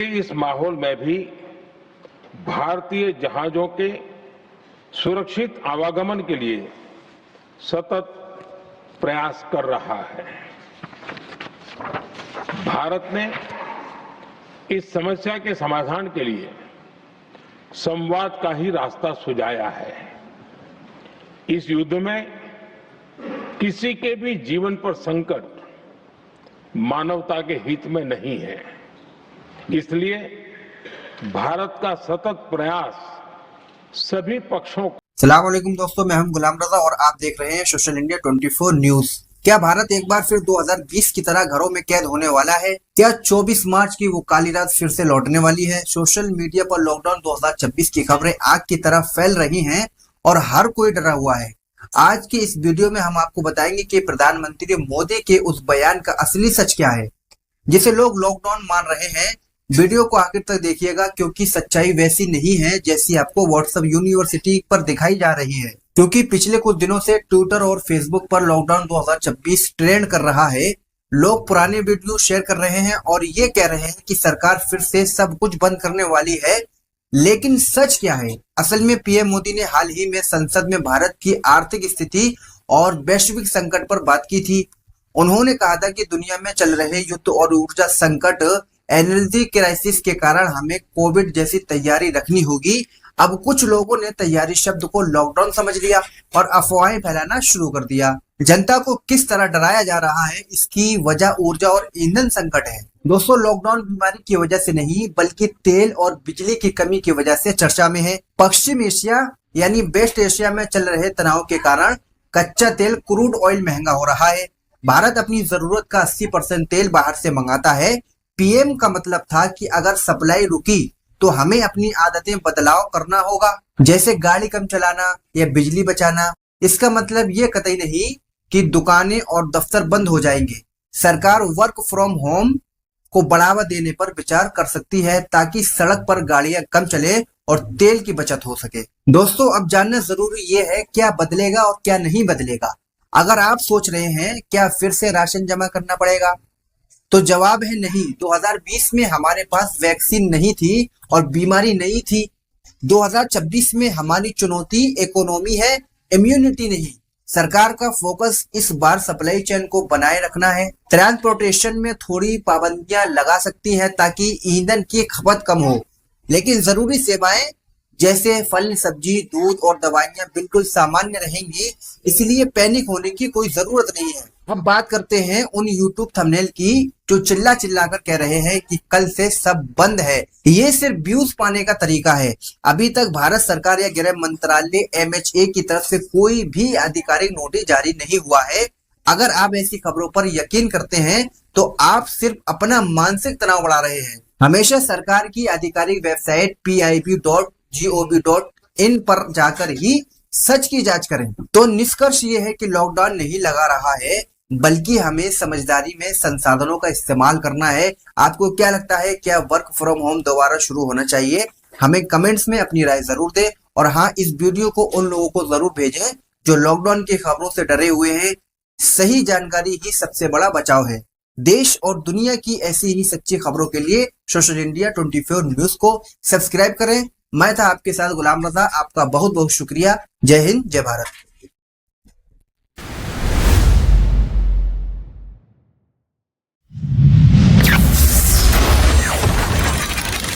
इस माहौल में भी भारतीय जहाजों के सुरक्षित आवागमन के लिए सतत प्रयास कर रहा है। भारत ने इस समस्या के समाधान के लिए संवाद का ही रास्ता सुझाया है। इस युद्ध में किसी के भी जीवन पर संकट मानवता के हित में नहीं है। इसलिए भारत का सतत प्रयास सभी पक्षों को। अस्सलाम वालेकुम दोस्तों, मैं हूं गुलाम रजा और आप देख रहे हैं सोशल इंडिया 24 न्यूज। क्या भारत एक बार फिर 2020 की तरह घरों में कैद होने वाला है? क्या 24 मार्च की वो काली रात फिर से लौटने वाली है? सोशल मीडिया पर लॉकडाउन 2026 की खबरें आग की तरह फैल रही हैं और हर कोई डरा हुआ है। आज की इस वीडियो में हम आपको बताएंगे कि प्रधानमंत्री मोदी के उस बयान का असली सच क्या है जिसे लोग लॉकडाउन मान रहे हैं। वीडियो को आखिर तक देखिएगा क्योंकि सच्चाई वैसी नहीं है जैसी आपको व्हाट्सएप यूनिवर्सिटी पर दिखाई जा रही है। क्योंकि पिछले कुछ दिनों से ट्विटर और फेसबुक पर लॉकडाउन 2026 ट्रेंड कर रहा है। लोग पुराने वीडियो शेयर कर रहे हैं और ये कह रहे हैं कि सरकार फिर से सब कुछ बंद करने वाली है। लेकिन सच क्या है? असल में पीएम मोदी ने हाल ही में संसद में भारत की आर्थिक स्थिति और वैश्विक संकट पर बात की थी। उन्होंने कहा था कि दुनिया में चल रहे युद्ध और ऊर्जा संकट, एनर्जी क्राइसिस के कारण हमें कोविड जैसी तैयारी रखनी होगी। अब कुछ लोगों ने तैयारी शब्द को लॉकडाउन समझ लिया और अफवाहें फैलाना शुरू कर दिया। जनता को किस तरह डराया जा रहा है, इसकी वजह ऊर्जा और ईंधन संकट है। दोस्तों, लॉकडाउन बीमारी की वजह से नहीं बल्कि तेल और बिजली की कमी की वजह से चर्चा में है। पश्चिम एशिया यानी वेस्ट एशिया में चल रहे तनाव के कारण कच्चा तेल क्रूड ऑयल महंगा हो रहा है। भारत अपनी जरूरत का 80% तेल बाहर से मंगाता है। पीएम का मतलब था कि अगर सप्लाई रुकी तो हमें अपनी आदतें बदलाव करना होगा, जैसे गाड़ी कम चलाना या बिजली बचाना। इसका मतलब ये कतई नहीं कि दुकानें और दफ्तर बंद हो जाएंगे। सरकार वर्क फ्रॉम होम को बढ़ावा देने पर विचार कर सकती है ताकि सड़क पर गाड़ियां कम चले और तेल की बचत हो सके। दोस्तों, अब जानना जरूरी ये है क्या बदलेगा और क्या नहीं बदलेगा। अगर आप सोच रहे हैं क्या फिर से राशन जमा करना पड़ेगा, तो जवाब है नहीं। 2020 में हमारे पास वैक्सीन नहीं थी और बीमारी नहीं थी। 2026 में हमारी चुनौती इकोनॉमी है, इम्यूनिटी नहीं। सरकार का फोकस इस बार सप्लाई चेन को बनाए रखना है। ट्रांसपोर्टेशन में थोड़ी पाबंदियां लगा सकती है ताकि ईंधन की खपत कम हो, लेकिन जरूरी सेवाएं जैसे फल, सब्जी, दूध और दवाइयां बिल्कुल सामान्य रहेंगी। इसलिए पैनिक होने की कोई जरूरत नहीं है। हम बात करते हैं उन यूट्यूब थंबनेल की जो चिल्ला कर कह रहे हैं कि कल से सब बंद है। ये सिर्फ व्यूज पाने का तरीका है। अभी तक भारत सरकार या गृह मंत्रालय MHA की तरफ से कोई भी आधिकारिक नोटिस जारी नहीं हुआ है। अगर आप ऐसी खबरों पर यकीन करते हैं तो आप सिर्फ अपना मानसिक तनाव बढ़ा रहे हैं। हमेशा सरकार की आधिकारिक वेबसाइट pib.gov.in पर जाकर ही सच की जांच करें। तो निष्कर्ष ये है कि लॉकडाउन नहीं लगा रहा है बल्कि हमें समझदारी में संसाधनों का इस्तेमाल करना है। आपको क्या लगता है, क्या वर्क फ्रॉम होम दोबारा शुरू होना चाहिए? हमें कमेंट्स में अपनी राय जरूर दें और हाँ, इस वीडियो को उन लोगों को जरूर भेजें जो लॉकडाउन की खबरों से डरे हुए हैं। सही जानकारी ही सबसे बड़ा बचाव है। देश और दुनिया की ऐसी ही सच्ची खबरों के लिए सोशल इंडिया 24 न्यूज को सब्सक्राइब करें। मैं था आपके साथ गुलाम रजा। आपका बहुत बहुत शुक्रिया। जय हिंद, जय भारत।